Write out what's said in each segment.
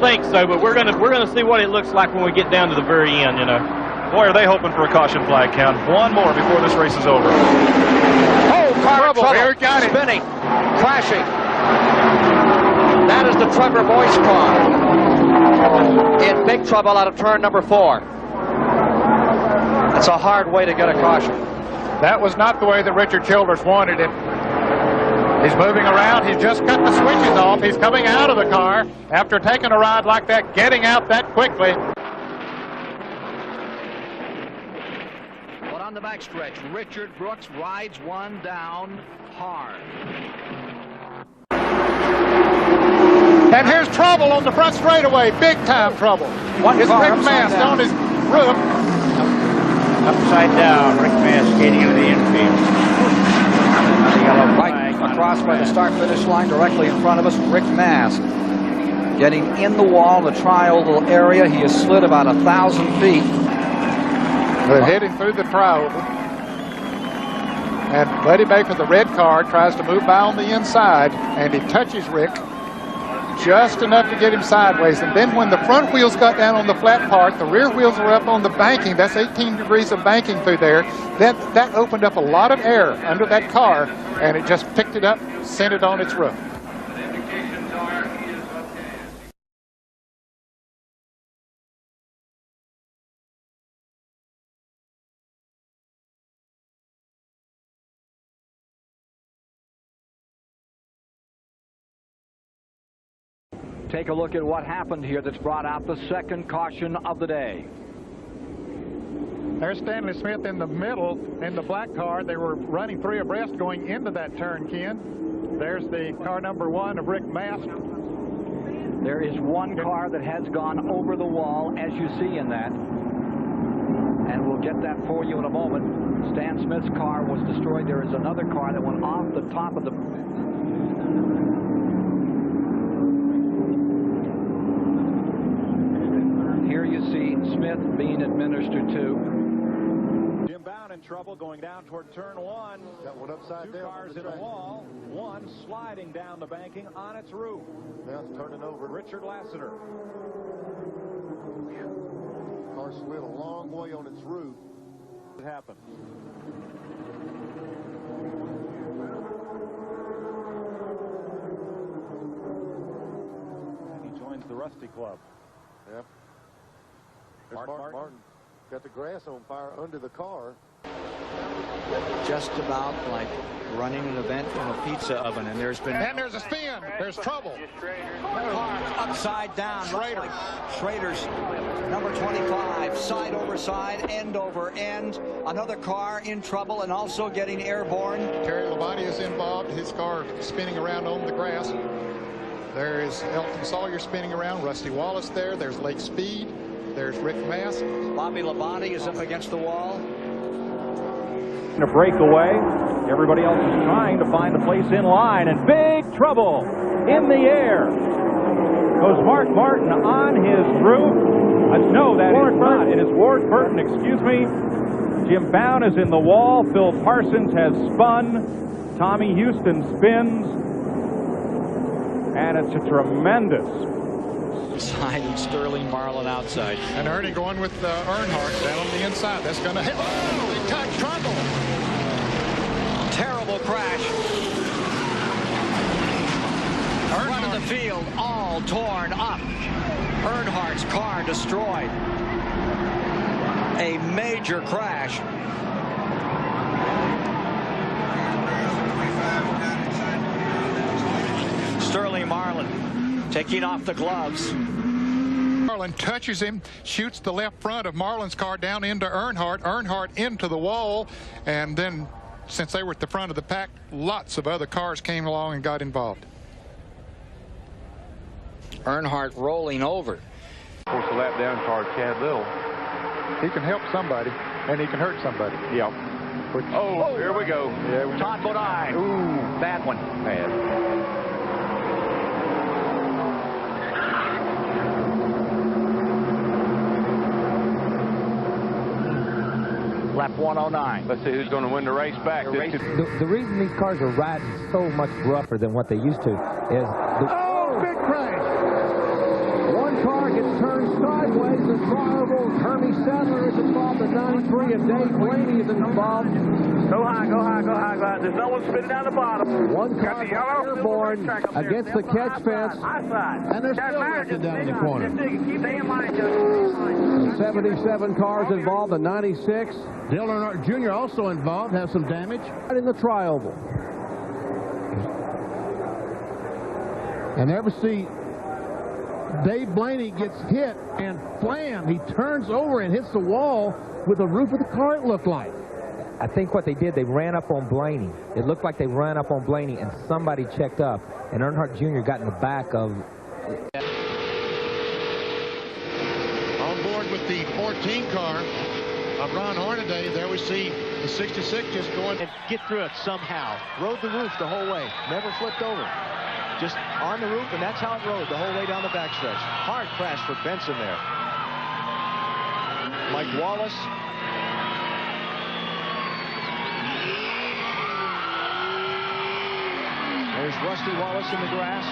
think so, but we're gonna see what it looks like when we get down to the very end, you know. Boy, are they hoping for a caution flag count. One more before this race is over. Oh, car trouble. Here, got it. Spinning, crashing. That is the Trevor Boyce car. In big trouble out of turn number 4. That's a hard way to get a caution. That was not the way that Richard Childress wanted it. He's moving around. He's just cut the switches off. He's coming out of the car after taking a ride like that, getting out that quickly. But on the backstretch, Richard Brooks rides one down hard. And here's trouble on the front straightaway. Big time trouble. It's Rick Mast on his roof. Upside down, Rick Mast skating into the infield. Right across by the start-finish line, directly in front of us, Rick Mast. Getting in the wall, the tri-oval area. He has slid about 1,000 feet. They're heading through the tri-oval. And Buddy Baker, the red car, tries to move by on the inside, and he touches Rick just enough to get him sideways. And then when the front wheels got down on the flat part, the rear wheels were up on the banking. That's 18 degrees of banking through there. That opened up a lot of air under that car, and it just picked it up, sent it on its roof. Take a look at what happened here that's brought out the second caution of the day. There's Stanley Smith in the middle in the black car. They were running 3 abreast going into that turn, Ken. There's the car number 1 of Rick Mast. There is one car that has gone over the wall, as you see in that. And we'll get that for you in a moment. Stan Smith's car was destroyed. There is another car that went off the top of the... Here you see Smith being administered to. Jim Bound in trouble going down toward turn 1. Got one upside down. 2 cars in a wall. 1 sliding down the banking on its roof. Now it's turning over. Richard Lassiter. Car slid a long way on its roof. It happened. And he joins the Rusty Club. Yep. Martin got the grass on fire under the car. Just about like running an event in a pizza oven, and there's been... And there's a spin. There's trouble. Car upside down. Schrader. Like Schrader's number 25, side over side, end over end. Another car in trouble and also getting airborne. Terry Labonte is involved. His car spinning around on the grass. There is Elton Sawyer spinning around. Rusty Wallace there. There's Lake Speed. There's Rick Mast. Bobby Labonte is up against the wall. A breakaway. Everybody else is trying to find a place in line, and big trouble in the air. Goes Mark Martin on his roof. No, that is not. It is Ward Burton, excuse me. Jim Bound is in the wall. Phil Parsons has spun. Tommy Houston spins. And it's a tremendous Side and Sterling Marlin outside. And Ernie going with Earnhardt down on the inside. That's going to hit. Oh, they touch trouble. Terrible crash. Front of the field all torn up. Earnhardt's car destroyed. A major crash. Sterling Marlin taking off the gloves. Marlin touches him, shoots the left front of Marlin's car down into Earnhardt. Earnhardt into the wall, and then since they were at the front of the pack, lots of other cars came along and got involved. Earnhardt rolling over. Of course, the lap down car, Chad Little. He can help somebody, and he can hurt somebody. Yeah. Oh, here we go. Yeah, Todd Bodine. Ooh, Bad one. bad. Lap 109. Let's see who's going to win the race back. The reason these cars are riding so much rougher than what they used to is... Oh, big crash! One gets turned sideways. The trial Hermie Sadler is involved at 93, and Dave Blaney is involved. Go high, go high, go high, go high. There's no one spinning down the bottom. One car airborne against the catch fence. And they're still looking down in the corner. Keep in line, 77 cars involved, the 96. Dale Earnhardt Jr. also involved, has some damage in the tri-oval. And there we see Dave Blaney gets hit, and flam, he turns over and hits the wall with the roof of the car, it looked like. I think what they did, they ran up on Blaney. It looked like they ran up on Blaney, and somebody checked up, and Earnhardt Jr. got in the back of... On board with the 14 car of Ron Hornaday, there we see the 66 just going. And get through it somehow. Rode the roof the whole way. Never flipped over. Just on the roof, and that's how it rode the whole way down the backstretch. Hard crash for Benson there. Mike Wallace. There's Rusty Wallace in the grass.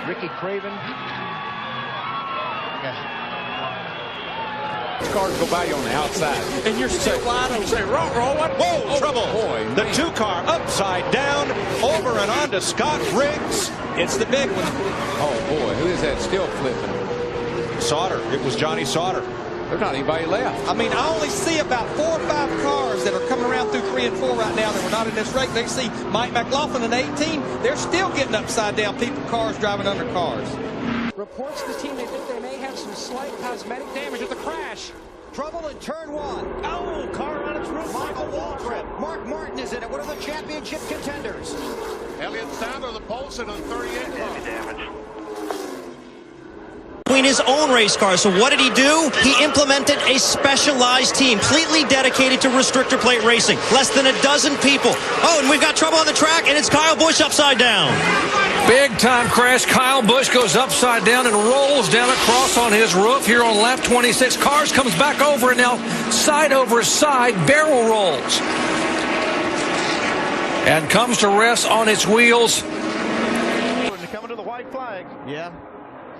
Ricky Craven. Cars go by you on the outside. And you're still wide open. Say, roll, what? Whoa, trouble. Boy, the man. 2-car upside down, over and on to Scott Riggs. It's the big one. Oh, boy, who is that still flipping? Sauter. It was Johnny Sauter. There's not anybody left. I mean, I only see about 4 or 5 cars that are coming around through 3 and 4 right now that were not in this race. They see Mike McLaughlin in 18. They're still getting upside down. Cars driving under cars. Reports the team, they think they may have some slight cosmetic damage with the crash. Trouble in turn 1. Oh, car on its roof. Michael Waltrip. Mark Martin is in it. One of the championship contenders. Elliott Sadler, the Polson on 38 car. Damage. Between his own race car. So what did he do? He implemented a specialized team, completely dedicated to restrictor plate racing. Less than a dozen people. Oh, and we've got trouble on the track, and it's Kyle Busch upside down. Big time crash. Kyle Busch goes upside down and rolls down across on his roof here on lap 26. Cars comes back over, and now side over side barrel rolls. And comes to rest on its wheels. Coming to the white flag. Yeah.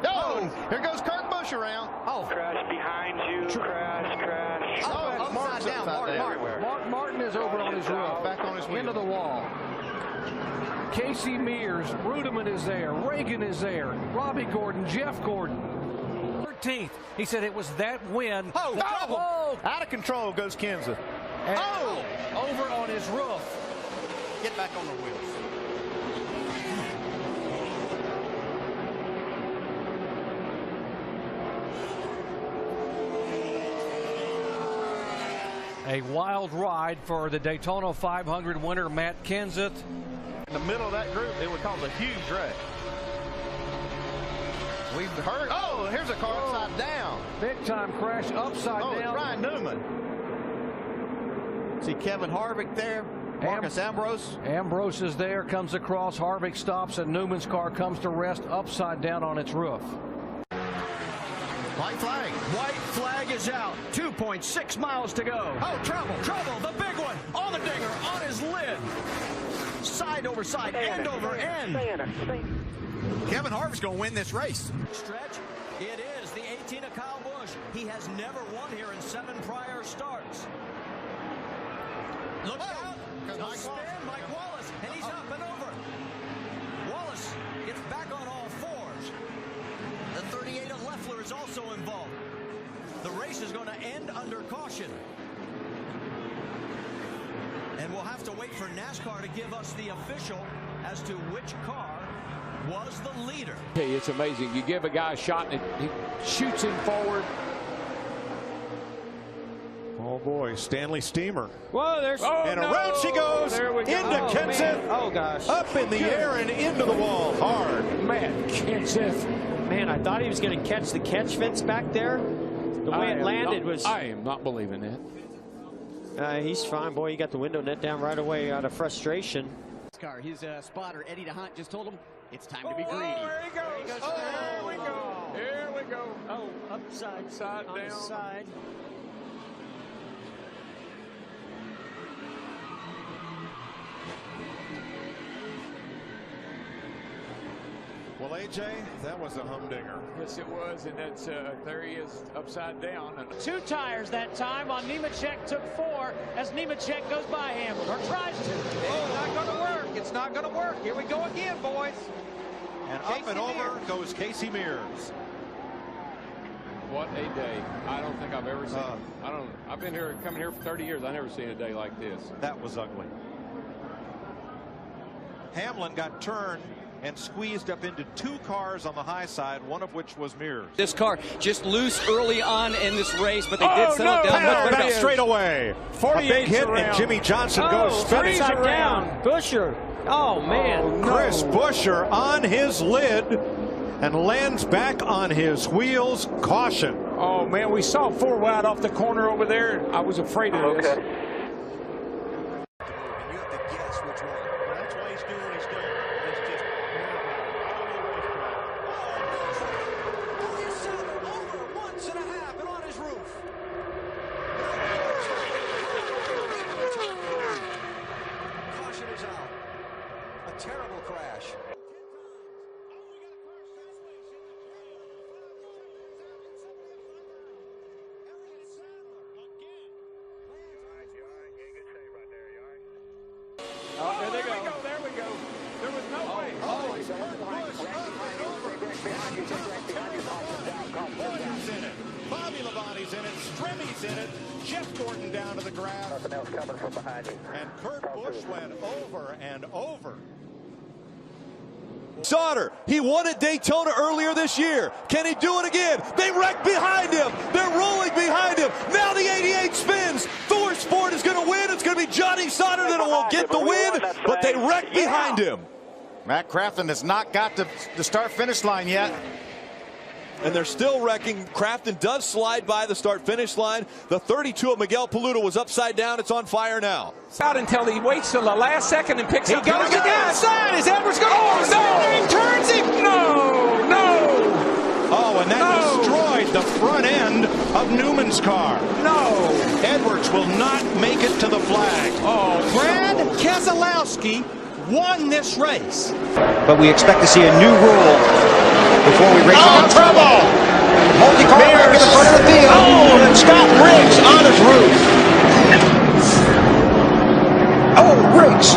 Oh, here goes Kurt Busch around. Oh, crash behind you. Crash. Oh, upside down. Mark Martin is over on his roof. Back on his wheel. Into the wall. Casey Mears, Rudiman is there, Reagan is there, Robbie Gordon, Jeff Gordon. 13th. He said it was that win. Oh, out of control goes Kenseth. And over on his roof. Get back on the wheels. A wild ride for the Daytona 500 winner, Matt Kenseth. In the middle of that group, it would cause a huge wreck. We've heard. Oh, here's a car upside down. Big time crash upside down. Oh, Ryan Newman. See Kevin Harvick there. Marcus Ambrose. Ambrose is there, comes across. Harvick stops, and Newman's car comes to rest upside down on its roof. White flag. White flag is out. 2.6 miles to go. Oh, trouble. The big one on the dinger, on his lid. Side over side, end over end. Kevin Harvick's going to win this race. Stretch. It is the 18 of Kyle Busch. He has never won here in 7 prior starts. Look out. Mike Wallace, and he's up and over. Wallace gets back on all 4s. The 38 of Leffler is also involved. The race is going to end under caution. And we'll have to wait for NASCAR to give us the official as to which car was the leader. Hey, it's amazing. You give a guy a shot and he shoots him forward. Oh, boy. Stanley Steamer. Whoa, there's... and around she goes into Kenseth. Oh, gosh. Up in the air and into the wall. Hard. Man, Kenseth. Man, I thought he was going to catch the catch fence back there. The way it landed was... I am not believing that. He's fine, boy. He got the window net down right away out of frustration. His spotter, Eddie DeHunt, just told him it's time to be greedy. There he goes. There we go. Here we go. Oh, upside down. The side. Well, AJ, that was a humdinger. Yes, it was, and that's there he is upside down. 2 tires that time on Nemechek, took 4 as Nemechek goes by him or tries to. It's not going to work. It's not going to work. Here we go again, boys. And up and over goes Casey Mears. What a day. I don't think I've ever seen I've been here, coming here for 30 years. I've never seen a day like this. That was ugly. Hamlin got turned and squeezed up into 2 cars on the high side, one of which was Mears. This car just loose early on in this race, but they did settle it down. Back straight away. 48 a big hit, around. And Jimmy Johnson goes spinning down. Busher. Oh, man. Chris Buescher on his lid and lands back on his wheels. Caution. Oh, man, we saw 4 wide off the corner over there. I was afraid of this. And you have to guess which one. Well, that's why he's doing what he's doing. It's just over 1.5 and on his roof. Caution is out. A terrible crash. Oh, there they go. There we go. There was no way. Boyer's in it. Bobby Labonte's in it. Stremmy's in it. Jeff Gordon down to the grass. Nothing else coming from behind you. And Kurt Busch went over and over. Sauter, he won at Daytona earlier this year. Can he do it again? They wreck behind him. They're rolling behind him. Now the 88 spins. Thor Sport is going to win. It's going to be Johnny Sauter that will get the win, but they wreck behind him. Matt Crafton has not got to the start-finish line yet. And they're still wrecking. Crafton does slide by the start-finish line. The 32 of Miguel Paludo was upside down. It's on fire now. Out until he waits till the last second and picks up. He goes to the outside. Is Edwards going to? Oh, no! He turns him. No! Oh, and that destroyed the front end of Newman's car. No! Edwards will not make it to the flag. Oh, Brad Keselowski won this race. But we expect to see a new rule before we race on. Trouble! Multi-car wreck in the front of the field. Oh, and Scott Riggs on his roof. Oh, Riggs.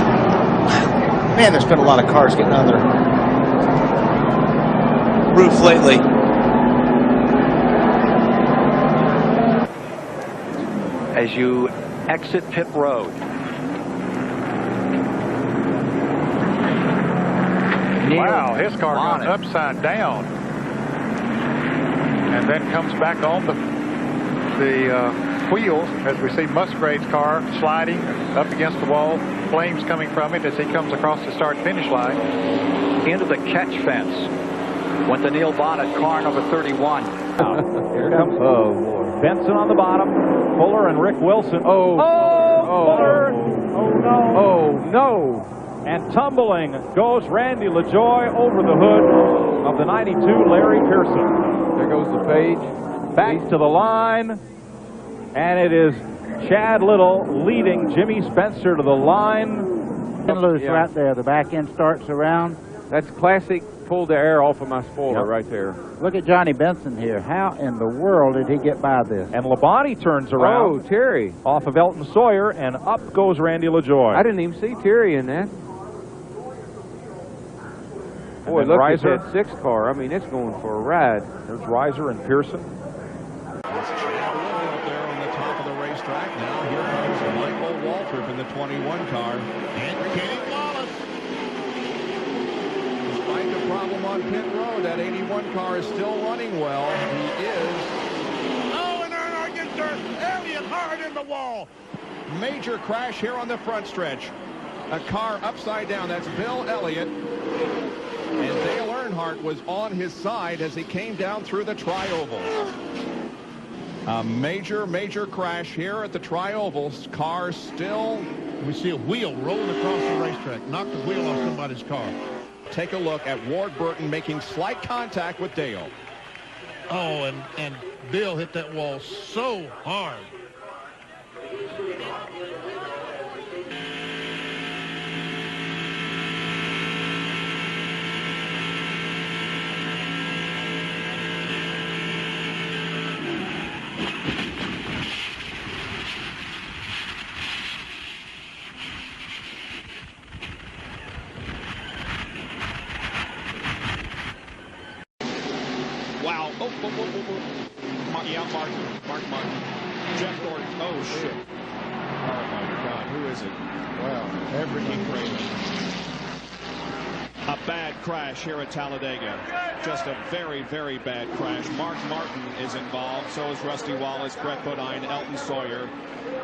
Man, there's been a lot of cars getting on their roof lately. As you exit pit road. Wow, his car goes upside down and then comes back on the wheels as we see Musgrave's car sliding up against the wall, flames coming from it as he comes across the start-finish line. Into the catch fence went the Neil Bonnet, car number 31. Here comes Benson on the bottom, Fuller and Rick Wilson. Fuller! Oh no! And tumbling goes Randy LaJoie over the hood of the 92 Larry Pearson. There goes the page. Back to the line. And it is Chad Little leading Jimmy Spencer to the line. Loose right there. The back end starts around. That's classic. Pulled the air off of my spoiler right there. Look at Johnny Benson here. How in the world did he get by this? And Labonte turns around. Oh, Terry. Off of Elton Sawyer, and up goes Randy LaJoie. I didn't even see Terry in that. Boy, look at that 6 car. I mean, it's going for a ride. There's Reiser and Pearson. Up there on the top of the racetrack. Now here comes Michael Waltrip in the 21 car. And Kenny Wallace. Despite the problem on pit road, that 81 car is still running well. He is. Oh, and Earnhardt gets Elliott hard in the wall. Major crash here on the front stretch. A car upside down. That's Bill Elliott. And Dale Earnhardt was on his side as he came down through the tri-oval. A major crash here at the tri-oval. Car still. We see a wheel rolling across the racetrack. Knocked the wheel off somebody's car. Take a look at Ward Burton making slight contact with Dale. Oh, and Bill hit that wall so hard. Mark Martin. Jeff Gordon. Oh, shit. Oh, my God. Who is it? Well, Ricky Craven. A bad crash here at Talladega. Just a very, very bad crash. Mark Martin is involved. So is Rusty Wallace, Brett Bodine, Elton Sawyer.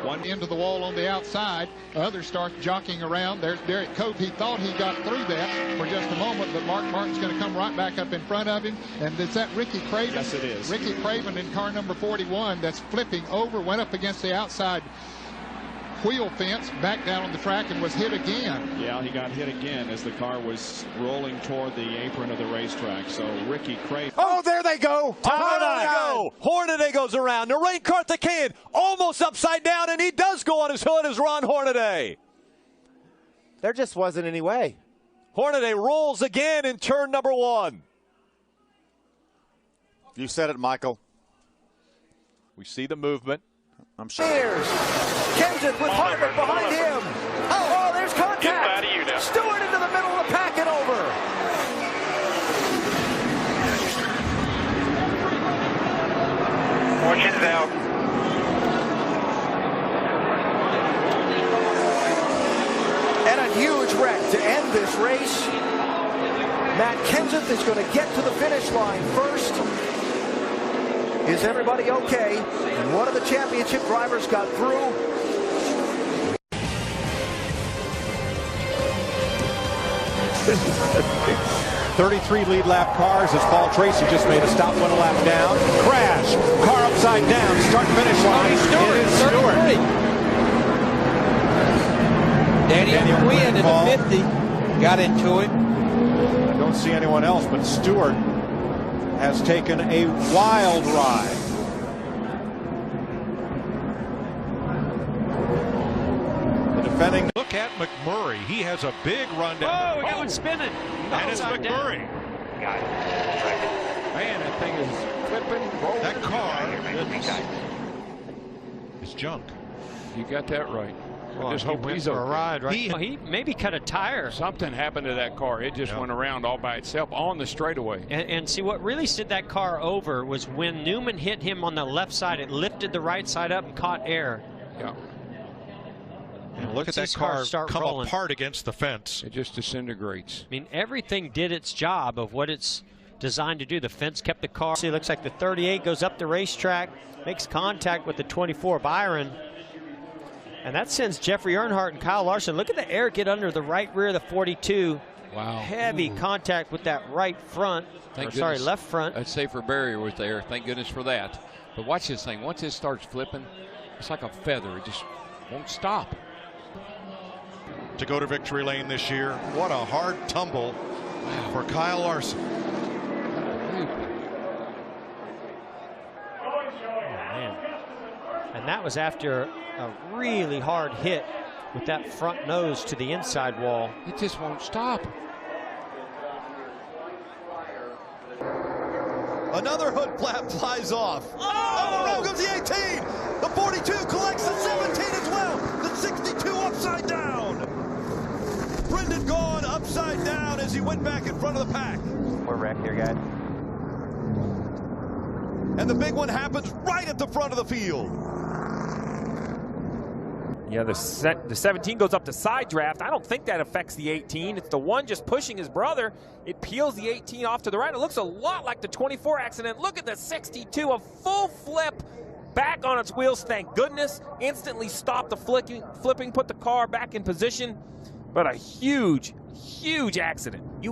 One into the wall on the outside. Others start jockeying around. There's Derek Cope. He thought he got through that for just a moment, but Mark Martin's going to come right back up in front of him. And is that Ricky Craven? Yes, it is. Ricky Craven in car number 41 that's flipping over, went up against the outside wheel fence, back down on the track, and was hit again. Yeah, he got hit again as the car was rolling toward the apron of the racetrack. So Ricky Craven. Oh, there they go. Hornaday goes around. Narain Karthikeyan almost upside down, and he does go on his hood as Ron Hornaday. There just wasn't any way. Hornaday rolls again in turn number 1. You said it, Michael. We see the movement. I'm sure. Kenseth with Harvick behind him. Oh, there's contact. Get out of you now. Stewart into the middle of the pack and over. Fortune's out. And a huge wreck to end this race. Matt Kenseth is going to get to the finish line first. Is everybody okay? And one of the championship drivers got through. This is 33 lead lap cars as Paul Tracy just made a stop, went a lap down. Crash. Car upside down. Start finish line. Stewart. It is Stewart. Daniel Quinn in the 50 got into it. I don't see anyone else, but Stewart has taken a wild ride. The defending. Look at McMurray. He has a big run down. Oh, we got one spinning. And it's McMurray. Got it. Man, that thing is flipping, rolling. That car is junk. You got that right. Well, just hope he's for a ride, right? He maybe cut a tire. Something happened to that car. It just went around all by itself on the straightaway. And see, what really sent that car over was when Newman hit him on the left side. It lifted the right side up and caught air. Yeah. And look at that car come apart against the fence. It just disintegrates. I mean, everything did its job of what it's designed to do. The fence kept the car. See, it looks like the 38 goes up the racetrack, makes contact with the 24 Byron. And that sends Jeffrey Earnhardt and Kyle Larson. Look at the air get under the right rear of the 42. Wow. Heavy contact with that right front. Left front. That safer barrier was there. Thank goodness for that. But watch this thing. Once it starts flipping, it's like a feather. It just won't stop. To go to victory lane this year, what a hard tumble for Kyle Larson. And that was after a really hard hit with that front nose to the inside wall. It just won't stop. Another hood flap flies off. Oh, the road goes the 18. The 42 collects the 17 as well. The 62 upside down. Brendan Gaughan upside down as he went back in front of the pack. We're wrecked here, guys. And the big one happens right at the front of the field. Yeah, the 17 goes up to side draft. I don't think that affects the 18. It's the one just pushing his brother. It peels the 18 off to the right. It looks a lot like the 24 accident. Look at the 62, a full flip back on its wheels. Thank goodness. Instantly stopped the flipping, put the car back in position. But a huge, huge accident.